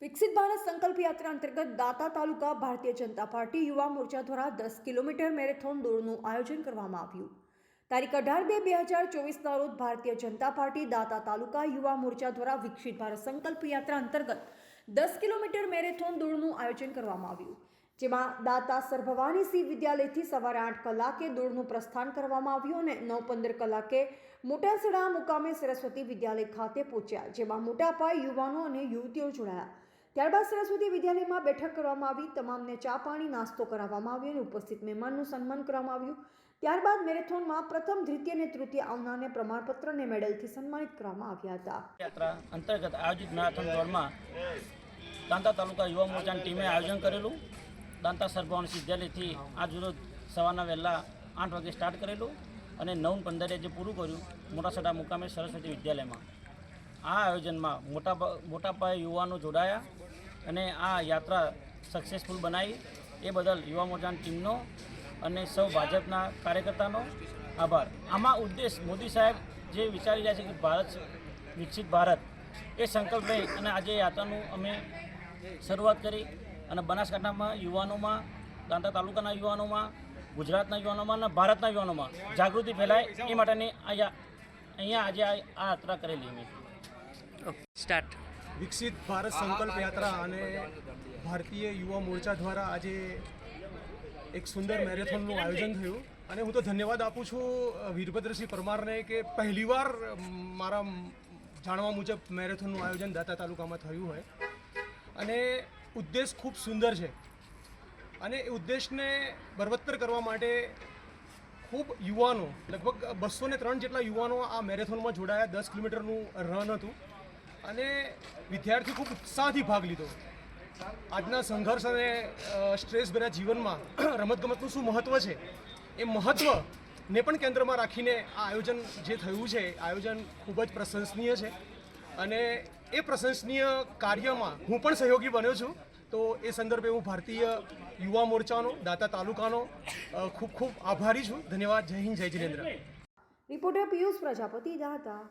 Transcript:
વિકસિત ભારત સંકલ્પ યાત્રા અંતર્ગત દાતા તાલુકા ભારતીય જનતા પાર્ટી યુવા મોરચા દ્વારા 10 કિલોમીટર મેરેથોન દોડનું આયોજન કરવામાં આવ્યું। તારીખ 18/2/2024ના રોજ ભારતીય જનતા પાર્ટી દાતા તાલુકા યુવા મોરચા દ્વારા વિકસિત ભારત સંકલ્પ યાત્રા અંતર્ગત 10 કિલોમીટર મેરેથોન દોડનું આયોજન કરવામાં આવ્યું, જેમાં દાતા સર ભવાની સિંહ વિદ્યાલયથી સવારે 8 કલાકે દોડનું પ્રસ્થાન કરવામાં આવ્યું અને 9:15 કલાકે મોટાસડા મુકામે સરસ્વતી વિદ્યાલય ખાતે પહોંચ્યા, જેમાં મોટા પાયે યુવાનો અને યુવતીઓ જોડાયા। ત્યારબાદ સરસ્વતી વિદ્યાલયમાં બેઠક કરવામાં આવી, તમામને ચા પાણી નાસ્તો કરાવવામાં આવ્યો અને ઉપસ્થિત મહેમાનનું સન્માન કરવામાં આવ્યું। ત્યારબાદ મેરેથોનમાં પ્રથમ, દ્વિતીય અને તૃતીય આવનારને પ્રમાણપત્ર અને મેડલથી સન્માનિત કરવામાં આવ્યા હતા। યાત્રા અંતર્ગત આયોજિત મેરેથોન દોડમાં દાંતા તાલુકા યુવા મોરચાની ટીમે આયોજન કરેલું। દાંતા સર ભવાની વિદ્યાલયથી આજ રોજ સવારના વહેલા 8 વાગે સ્ટાર્ટ કરેલું અને 9:15 જે પૂરું કર્યું મોટાસડા મુકામે સરસ્વતી વિદ્યાલયમાં। આ આયોજનમાં મોટા પાયે યુવાનો જોડાયા અને આ યાત્રા સક્સેસફુલ બનાવી એ બદલ યુવા મોરચાની ટીમનો અને સૌ ભાજપના કાર્યકર્તાનો આભાર। આમાં ઉદ્દેશ મોદી સાહેબ જે વિચારી રહ્યા છે કે ભારત વિકસિત ભારત એ સંકલ્પ લઈ અને આજે યાત્રાનું અમે શરૂઆત કરી અને બનાસકાંઠામાં યુવાનોમાં, દાંતા તાલુકાના યુવાનોમાં, ગુજરાતના યુવાનોમાં અને ભારતના યુવાનોમાં જાગૃતિ ફેલાય એ માટેની અહીંયા આજે આ યાત્રા કરેલી અમે। સ્ટાર્ટ વિકસિત ભારત સંકલ્પ યાત્રા અને ભારતીય યુવા મોરચા દ્વારા આજે એક સુંદર મેરેથોનનું આયોજન થયું અને હું તો ધન્યવાદ આપું છું વીરભદ્રસિંહ પરમારને કે પહેલીવાર મારા જાણવા મુજબ મેરેથોનનું આયોજન દાતા તાલુકામાં થયું હોય અને ઉદ્દેશ ખૂબ સુંદર છે અને એ ઉદ્દેશને બળવત્તર કરવા માટે ખૂબ યુવાનો, લગભગ 203 જેટલા યુવાનો આ મેરેથોનમાં જોડાયા। 10 કિલોમીટરનું રન હતું અને વિદ્યાર્થી ખૂબ ઉત્સાહથી ભાગ લીધો। આજના સંઘર્ષ અને સ્ટ્રેસભર્યા જીવનમાં રમતગમતનું શું મહત્ત્વ છે એ મહત્ત્વને પણ કેન્દ્રમાં રાખીને આ આયોજન જે થયું છે આયોજન ખૂબ જ પ્રશંસનીય છે અને એ પ્રશંસનીય કાર્યમાં હું પણ સહયોગી બન્યો છું। તો એ સંદર્ભે હું ભારતીય યુવા મોરચાનો, દાતા તાલુકાનો ખૂબ ખૂબ આભારી છું। ધન્યવાદ। જય હિન્દ, જય જિનેન્દ્ર। રિપોર્ટર પિયુષ પ્રજાપતિ, દાતા।